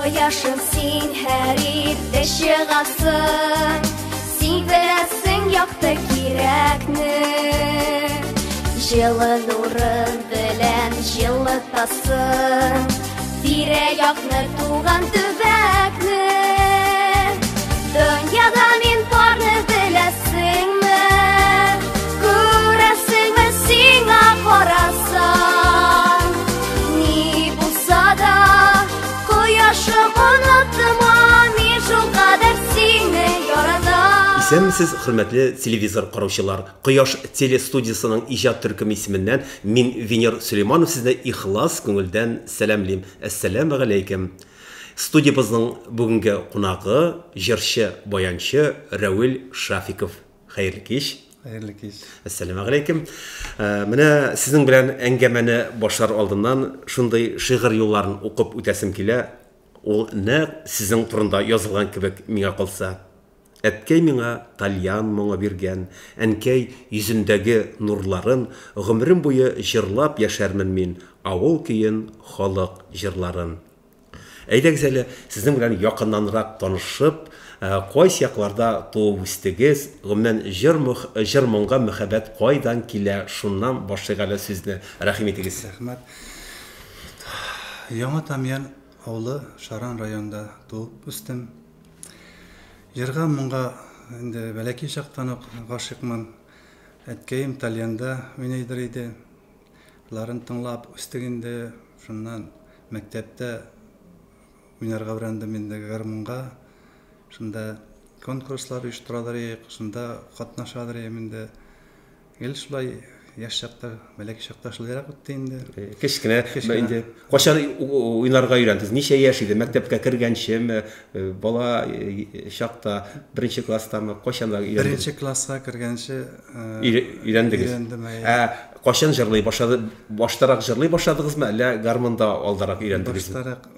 Koyaşım sen her yerde çıgasın, sen bilesin yakta kirekni. Жылы нурын белән жылытасың, тирә-якны туган төбәкне. Дөньяда мин барны беләсеңме, күрәсеңме сиңа карасаң. Ни булса да кояшым онытма, мин шул кадәр сине яратам. Исәнмесез, хөрмәтле телевизор караучылар. Кояш телестудиясының иҗат төркеме исеменнән мин Венер Сөлейманов сезне ихлас күңелдән сәламлыйм. Әссәламу алейкум. Студиябызның бүгенге кунагы җырчы, баянчы Равил Шафиков. Хәерле кич. Хәерле кич. Әссәламу алейкум. Менә сезнең белән әңгәмәне башлар алдыннан шундый шигырь юлларын укып үтәсем килә. Ул нәкъ сезнең турында язылган кебек миңа калса. Әткәй миңа тальян моңа биргән, әнкәй йөзендәге нурларын, гомерем буе җырлап яшәрмен мин, авыл көен, халык җырларын. Әйдәгез әле сезнең белән якыннанрак танышып, кайсы якларда туып үстегез, гомумән җыр моңга мәхәббәт кайдан килә, шуннан башлыйк әле сүзне. Рәхим итегез. Рәхмәт. Яңа Тамян авылы Шаран районында туып үстем. Җырга моңга инде бәләки чактан ук гашыйкмын. Әткәем Тальянда уйнайдыр иде. Ларын тыңлап үстегендә, шуннан мәктәптә уйнарга өйрәндем инде гармунга. Шунда конкурслар оештыралар идек, шунда катнашалар идем инде. Ел шулай яшь чакта, бәләки чакта шулайрак үтте инде. Кечкенә инде. Кашан уйнарга өйрәндегез? Ничә яшь иде? Мәктәпкә кергәнчеме, бала чакта, беренче класстамы? Кашан өйрәндегез? Беренче класска кергәнче өйрәндегез. Кашан җырлый башлады? Баштарак җырлый башладыгызмы, әллә гармунда алдарак өйрәндегез? Баштарак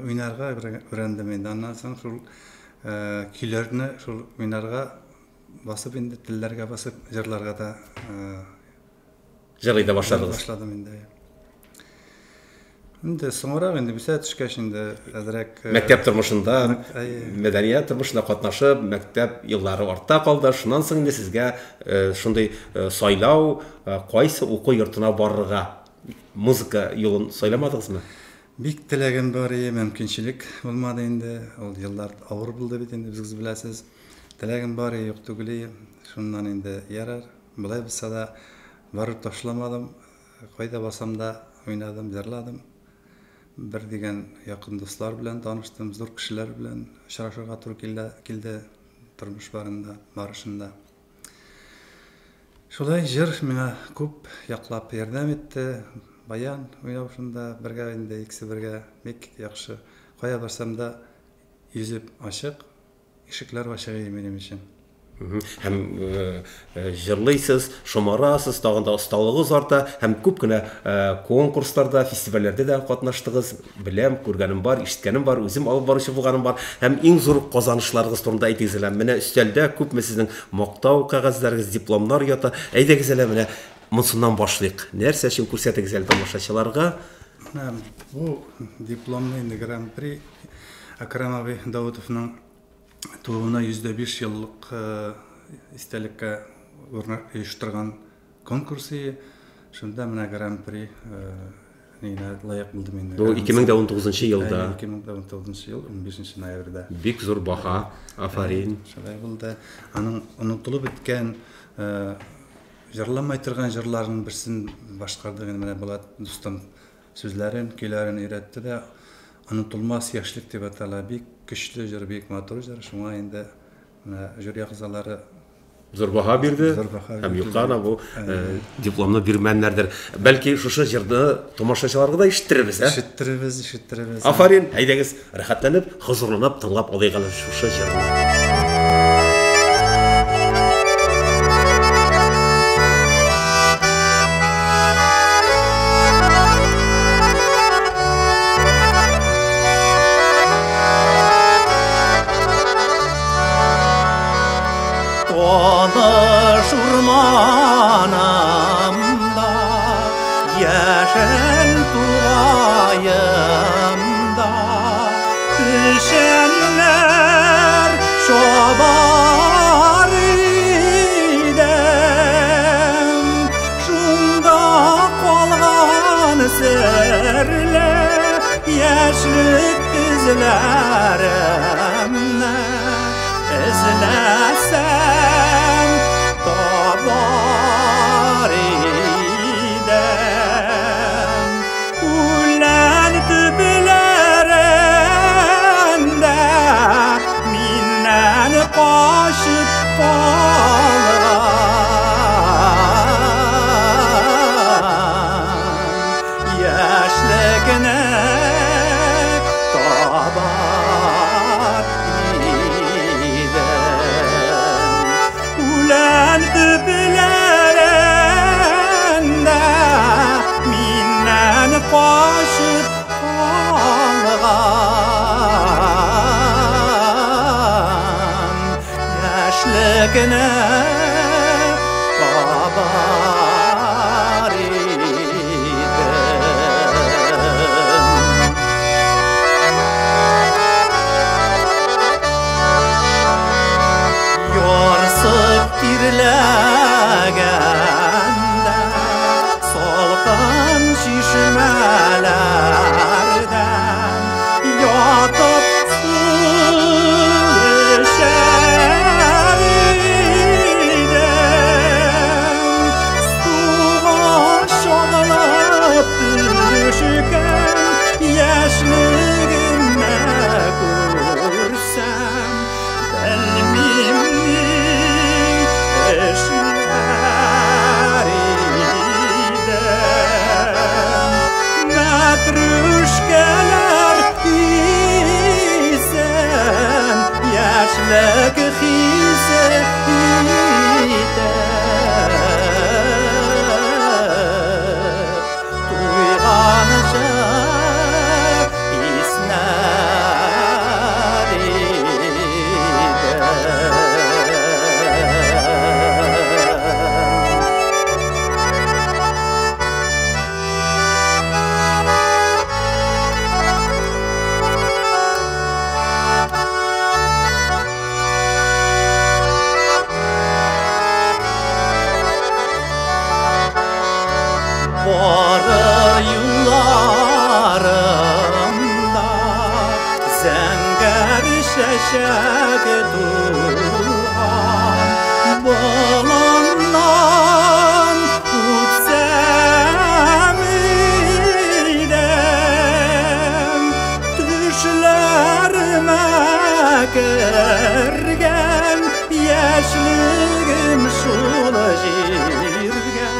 уйнарга өйрәндем инде. Аннан соң шул көйләрне шул уйнарга басып инде, телләргә басып җырларга да җырлый да башладыгыз. Башладым инде. Инде соңрак инде бисә төшкәч инде әзрәк мәктәп тормышында, мәдәният тормышында катнашып, мәктәп еллары артта калды. Шуннан соң инде сезгә шундый сайлау, кайсы уку йортына барырга, музыка юлын сайламадыгызмы? Бик теләгән бар иде, мөмкинчелек булмады инде. Ул еллар авыр булды бит инде, сез беләсез. Теләгән бар иде, юк түгел. Шуннан инде ярар. Булай булса да барып ташламадым. Кайда басам да уйнадым, җырладым. Бер дигән якын дуслар белән таныштым, зур кешеләр белән очрашырга туры килде тормыш барышында. Шулай җыр миңа күп яклап ярдәм итте. Баян уйнау шунда бергә инде, икесе бергә бик яхшы. Кая барсам да йөзеп ачык, ишекләр ачык иде минем өчен. Һәм җырлыйсыз, шомарасыз, тагын да осталыгыз арта, һәм күп кенә конкурсларда, фестивальләрдә дә катнаштыгыз. Беләм, күргәнем бар, ишеткәнем бар, үзем алып баручы булганым бар. Һәм иң зур казанышларыгыз турында әйтегез әле. Менә өстәлдә күпме сезнең мактау кәгазьләрегез, дипломнар ята. Әйдәгез әле менә монсыннан башлыйк. Нәрсә өчен күрсәтегез әле тамашачыларга? Бу дипломны инде Гран-при Акрамов Даутовның туына 105 еллык истәлеккә оештырган конкурсы. Шунда менә Гран-при нигә лаек булдым инде. Бу 2019 елда. 2019 ел 15 ноябрьдә. Бик зур баха. Афарин. Шулай булды. Аның онытылып беткән җырламай торган җырларның берсен башкарды менә Булат дустым сүзләрен, көйләрен өйрәтте дә онытылмас яшьлек дип атала. Бик көчле җыр, бик матур җыр. Шуңа инде менә жюри әгъзалары зур баха бирде. Һәм юкана бу дипломны бирмәннәрдер. Бәлки шушы җырны тамашачыларга да ишеттеребез, ишеттеребез. Афарин, әйдәгез, рәхәтләнеп, хозурланып тыңлап алыйк әле шушы җырны. Urmanımda, yeşil tuğayımda, izlerimle izlesem tabar idem ulan tüblerinde minnen kaşıp yaşlıkne tabar idem ulan tüblerinde minnen kaşıp yaşlıkne tabar yorsub kirlaganda solqin şişmelerden yotib suvishar idim suva sho'g'lab tushgan yoshligimni ko'rsam bilmimning ishlar idim matrushkalar isen yoshlik hisi to'yg'ancha esnar Borar yıllarımda zəngər şəşək durğan bolandan uçsam idem düşlərimə kirgan yaşligim şul jirga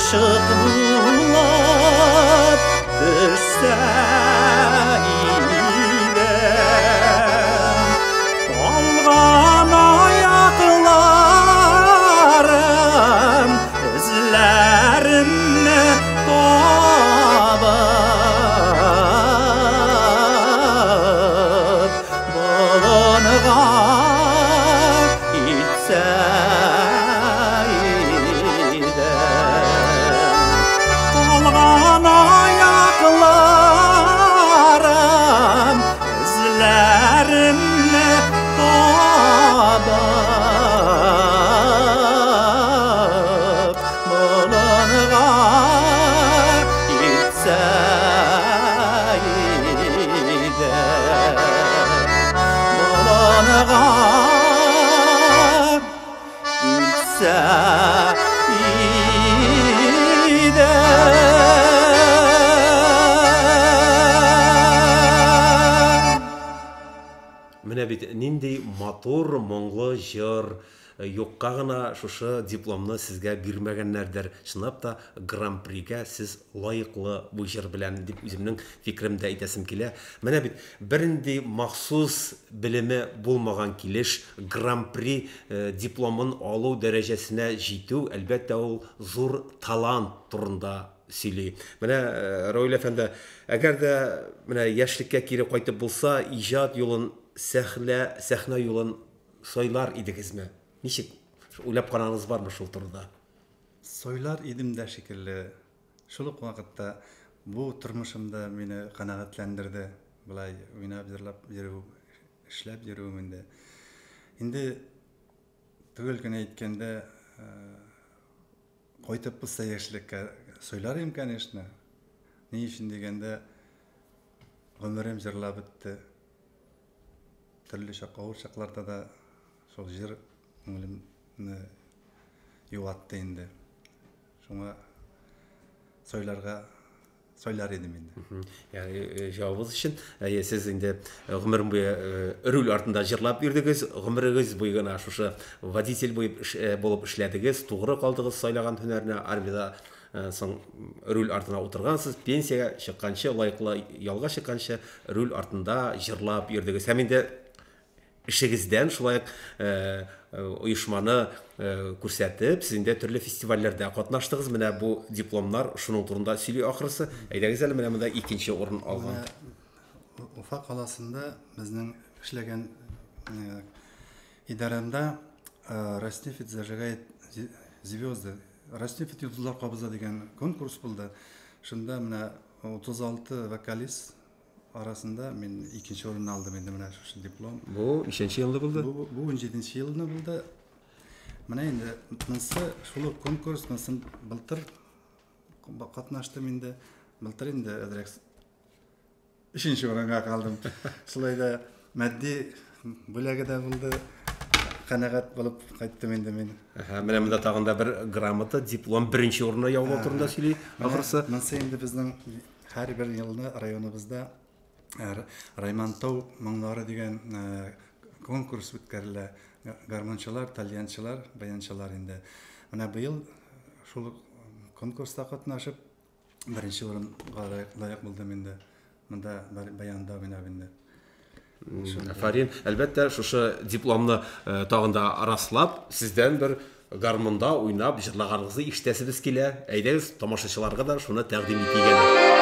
şıq bulab düşsə idem qalğan ayaqlarım izlərimni tabab bolonğa itsə qalğan ayaqlarım izlərimni tabab bolonğa itsə bolonğa itsə Менә бит нинди матур, моңлы җыр, юкка гына шушы дипломны сезгә бирмәгәннәрдер. Чынлап та гран-пригә сез лаеклы бу җыр белән дип үземнең фикеремдә әйтәсем килә. Менә бит бернинди махсус белеме булмаган килеш гран-при дипломын алу дәрәҗәсенә җитү, әлбәттә ул зур талант турында сөйли. Менә Равил әфәнде, әгәр дә менә яшьлеккә кире кайтып булса, иҗат юлын, сәхнә юлын сойлар идегезме? Ничек уйлап карагыз бармы шул турыда? Сойлар идем дә шикелле. Шул ук вакытта бу тормышымда мине канагатьләндерде. Булай уйнап җырлап йөрү, эшләп йөрү инде. Инде түгел генә әйткәндә, кайтып булса яшьлеккә сойлар идем, конечно. Ни өчен дигәндә, гомерем җырлап бетте. Төрле авыр чакларда да шул җыр күңелемне юатты инде. Шуңа сөйләр идем инде. Yani cevabınız için siz indi ömrüm boyu rol артында жырлап йөрдегез, гомерегез буе гына шушы водитель булып эшләдегез, тугры калдыгыз сайлаган һөнәрне армияда соң рөл артына утыргансыз, пенсияга чыкканчы, лайыклы ялга чыкканчы рөл артында жырлап йөрдегез. Һәм инде эшегездән шулай оешманы күрсәтеп, сез инде төрле фестивальләрдә катнаштыгыз. Менә бу дипломнар шуның турында сөйли ахрысы. Әйдәгез әле менә монда икенче урын алган. Уфа каласында безнең эшләгән идарәмдә Ростефит зажигает звезды. Ростефит йолдызлар кабыза дигән конкурс булды. Шунда менә 36 вокалист арасында мен икенче урын алдым инде менә шушы диплом. Бу ниченче елда булды? Бу 17нче елда булды. Менә инде монсы шул конкурс монсын былтыр катнаштым инде. Былтыр инде әзрәк 3нче урынга калдым. Шулай да матди бүләге дә булды. Канагат булып кайттым инде мен. Менә монда тагында бер грамота, диплом беренче урынга яулау турында сөйли ахрысы. Монсы инде безнең һәр бер елны районыбызда Раймантау моңнары дигән конкурс үткәрелә. Гармончылар, тальянчылар, баянчылар инде. Менә быел шул конкурста катнашып беренче урынга лайык булдым инде. Монда баянда уйнап инде. Фарин, әлбәттә, шушы дипломны тагында раслап, сездән бер гармонда уйнап җырлаганыгызны ишетәсебез килә. Әйдәгез, тамашачыларга да шуны тәкъдим итегез.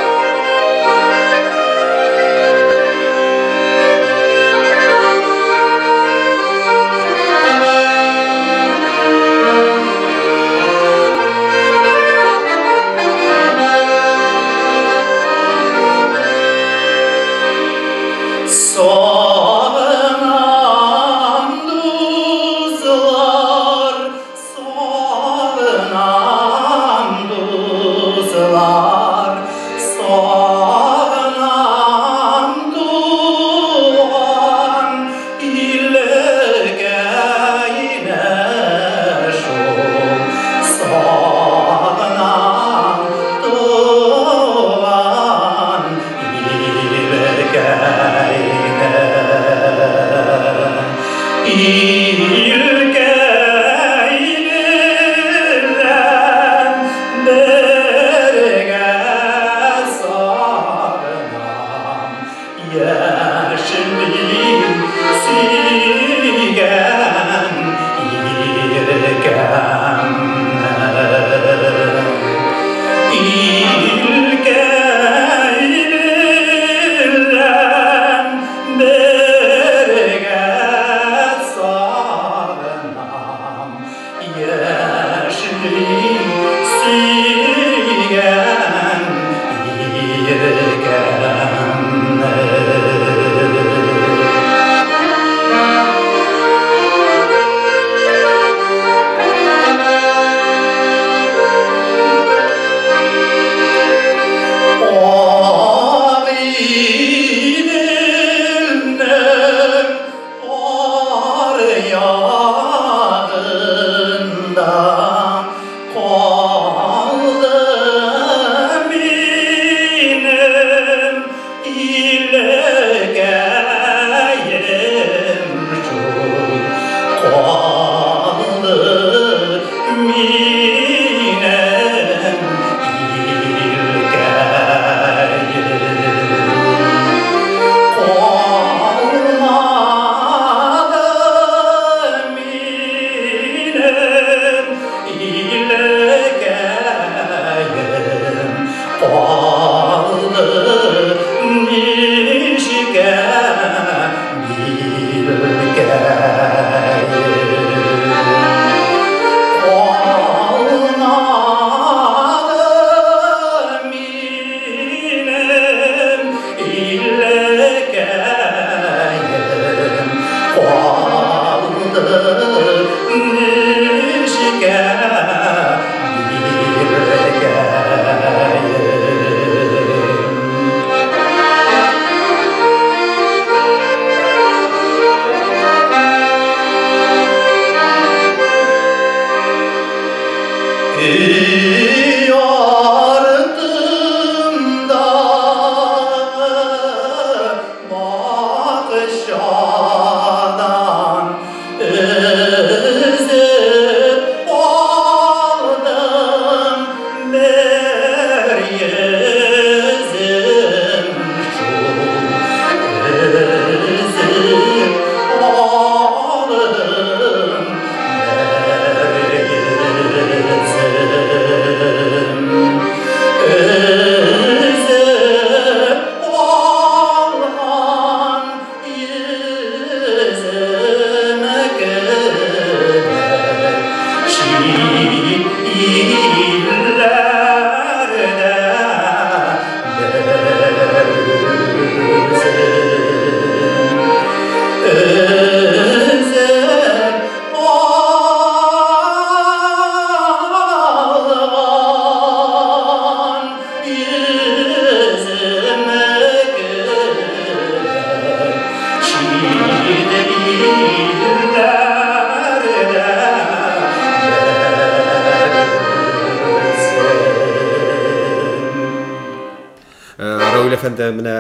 efendim, менә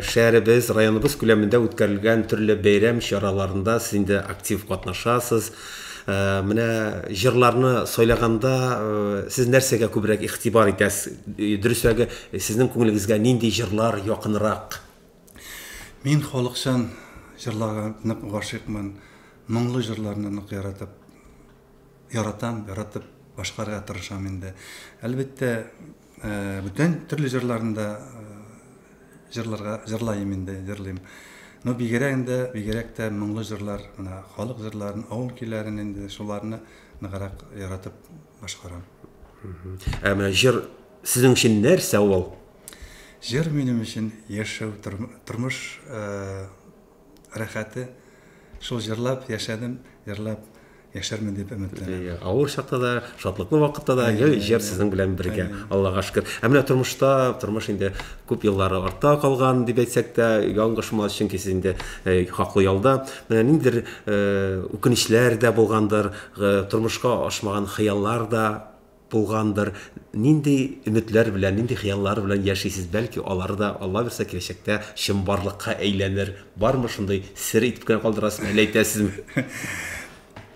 шәһәребез, районыбыз күләмендә үткәрелгән төрле бәйрәм чараларында сез инде актив катнашасыз. Менә җырларны сайлаганда сез нәрсәгә күбрәк игътибар итәсез? Дөресрәге, сезнең күңелегезгә нинди җырлар якынрак? Мин халыкчан җырларга нык гашыйкмын. Моңлы җырларны нык яратып башкарырга тырышам инде. Әлбәттә, бүтән төрле җырларында җырлайм инде, җырлыйм. Но бигрәк тә моңлы җырлар, менә халык җырларын, авыл көйләрен инде шуларны ныграк яратып башкарам. Менә җыр сезнең өчен нәрсә ул? Җыр минем өчен яшәү, тормыш рәхәте. Шул җырлап яшәдем, җырлап яшәрмен дип өметләнәм. Авыр чакта да, шатлыклы вакытта да җыр сезнең белән бергә. Аллага шөкер. Менә тормыш инде күп еллары артта калган дип әйтсәк тә, яңгышмас, чөнки сез инде хаклы ялда. Менә ниндидер үкенечләр дә булгандыр, тормышка ашмаган хыяллар да булгандыр. Нинди өметләр белән, нинди хыяллар белән яшисез? Бәлки алар да Алла берсә киләчәктә чынбарлыкка әйләнер. Бармы шундый сер итеп кенә калдырасыз, әллә әйтәсезме?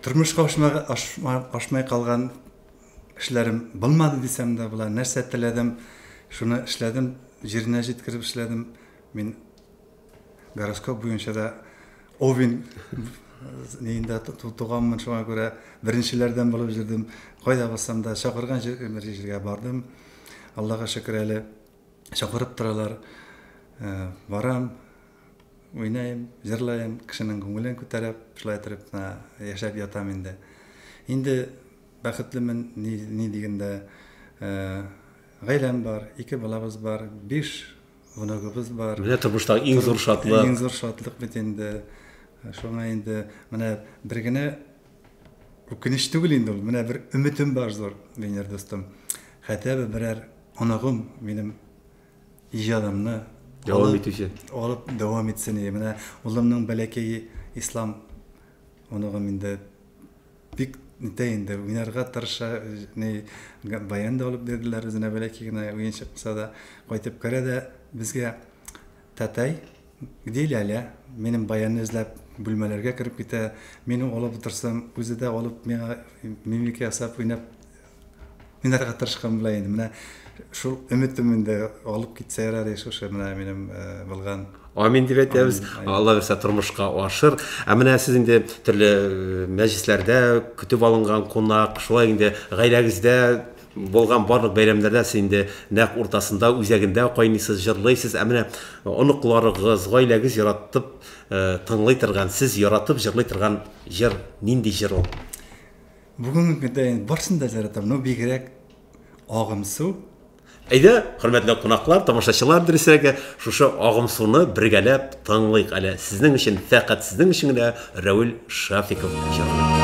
Тормышка ашмай калган эшләрем булмады дисәм дә була. Нәрсә теләдем, шуны эшләдем, җиренә җиткереп эшләдем. Мин гороскоп буенча да Овен нинди туганмын, шуңа күрә беренчеләрдән булып җирдем. Кайда булсам да чакырган җиргә бардым. Аллага шөкер, әле чакырып торалар. Барам, уйнайм, җырлайм, кешенең күңелен күтәреп, шулай итеп яшәп ятам инде. Инде бәхетлемен, ни дигәндә, гаиләм бар, 2 балабыз бар, 5 внугыбыз бар. Менә тормыштагы иң зур шатлык. Иң зур шатлык бит инде. Шуңа инде менә бер генә үкенеч түгел инде ул. Менә бер өметем бар зур, минер достым. Хәтта берәр онагым минем иҗадымны алып дәвам итсен. Менә улымның бәләкәй ислам онагым инде бик инде уйнарга тырыша, баян да алып бирделәр, үзенә бәләкәй генә уенчык булса да кайтып керә дә безгә татай Гдиләлә минем баянны эзләп бүлмәләргә кирип китә. Мине алып утырсам, үзе дә алып миңа мимика ясап уйнарга тырышкан була инде. Менә шул өметем инде алып китсә ярар, шушы менә минем булган. Амин дип әйтәбез. Алла берсә тормышка ашыр. Менә сез инде төрле мәҗлесләрдә көтеп алынган кунак, шулай инде гаиләгездә булган барлык бәйрәмнәрдә сез инде нәкъ уртасында, үзәгендә кайныйсыз, җырлыйсыз. Менә оныкларыгыз, гаиләгез яратып тыңлый торган, сез яратып җырлый торган җыр нинди җыр ул? Бүгенге көндә барсын да яратам, но бигрәк агым су. Әйдә, хөрмәтле кунаклар, тамашачылар, дөресрәге, шушы агым суны бергәләп тыңлыйк әле. Сезнең өчен, фәкать сезнең өчен генә Равил Шафиков җырлый.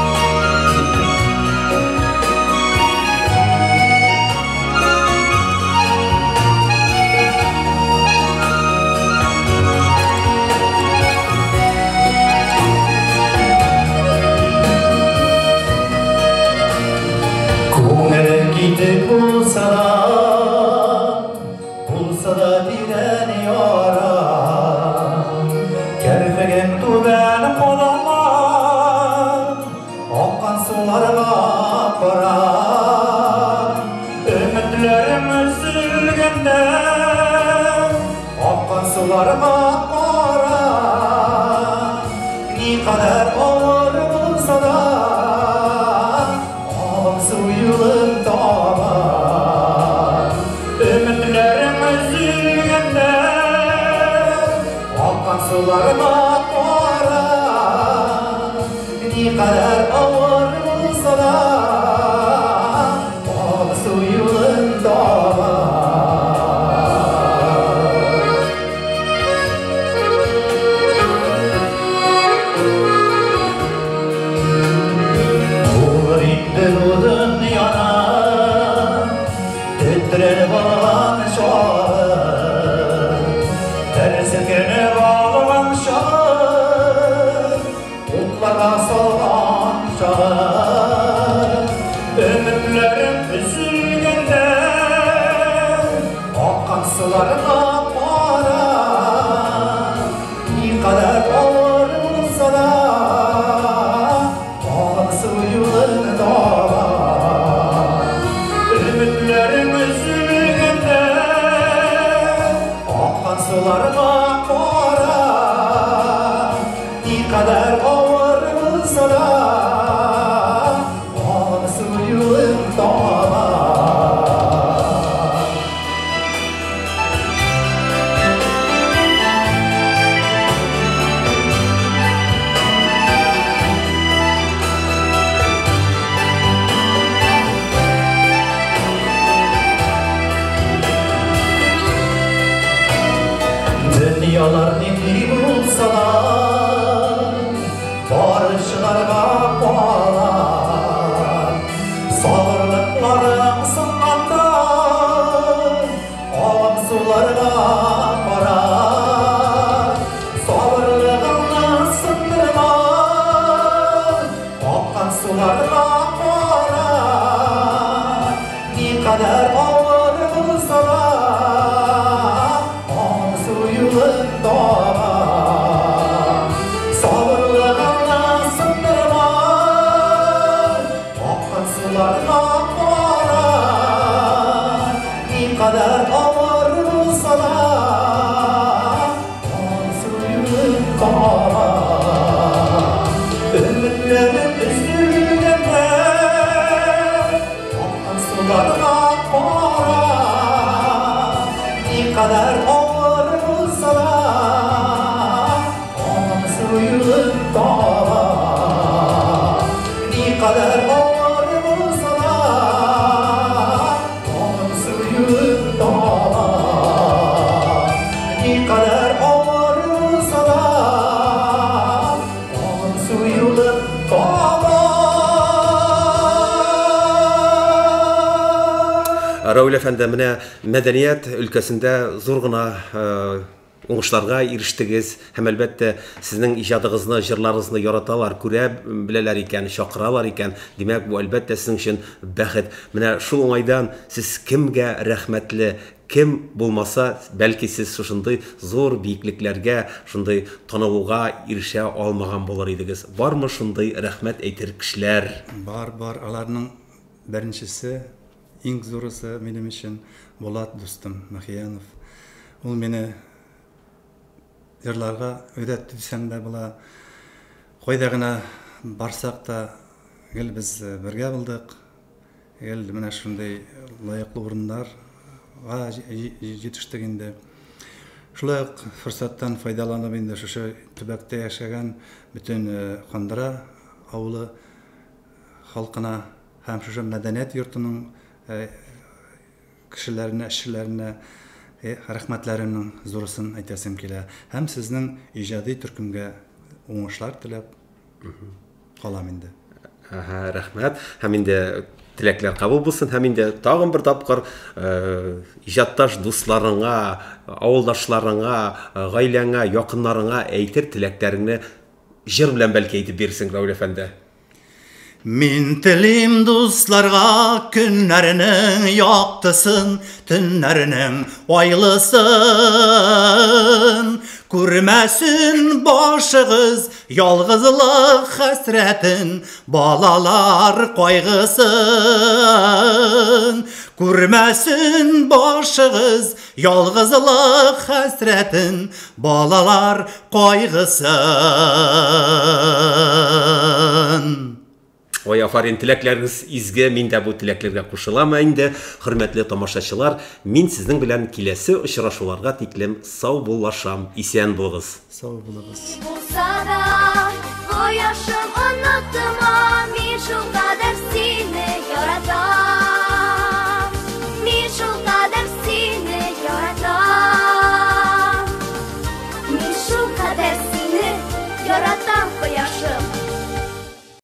Solgan tava Ümitlerim üzülgende Akan sularına para Ne kadar ağır olsa da Akan suyun tava Ne kadar ağır olsa da Akan suyun tava Ne kadar ağır olsa da Akan suyun tava Raul Efendi, менә мәдәният өлкәсендә зур гына уңышларга ирештегез һәм әлбәттә сезнең иҗадыгызны, җырларыгызны яраталар, күрә беләләр икән, чакыралар икән. Димәк, бу әлбәттә сезнең өчен бәхет. Менә шул уңайдан сез кемгә рәхмәтле, кем булмаса, бәлки сез шушындый зур биеклекләргә, шундый танылуга ирешә алмаган булыр идегез. Бармы шундый рәхмәт әйтер кешеләр? Бар, аларның беренчесе, иң зурысы минем өчен Булат дустым Мәхиянов. Ул мине җырларга өйрәтте дисәм дә була. Кайда гына барсак та, гел без бергә булдык. Гел менә шундый лаеклы урыннарга җитештек инде. Шулай ук форсаттан файдаланып инде шушы төбәктә яшәгән бөтен Кандыра авылы халкына һәм шушы мәдәният йортының кешеләренә, эшчеләренә рәхмәтләремнең зурысын әйтәсем килә. Һәм сезнең иҗади төркемгә уңышлар теләп калам инде. Рәхмәт. Һәм инде теләкләр кабул булсын. Һәм инде тагын бер тапкыр иҗатташ дусларыңа, авылдашларыңа, гаиләңә, якыннарыңа әйтер теләкләреңне җыр белән бәлки әйтеп бирсең, Раул Әфәнде. Min телим дусларга көннәрнең яктысын, төннәрнең айлысын. Күрмәсен башыгыз ялгызлык хәсрәтен, балалар кайгысын. Күрмәсен башыгыз ялгызлык хәсрәтен, балалар кайгысын. Ой, афарин, теләкләрегез изге, мин дә бу теләкләргә кушылам инде. Хөрмәтле тамашачылар, мин сезнең белән киләсе очрашуларга тиклем сау булашам. Исән булыгыз. Сау булыгыз. Булса да, кояшым онытма, мин шул кадәр сине яратам. Мин шул кадәр сине яратам. Мин шул кадәр сине яратам.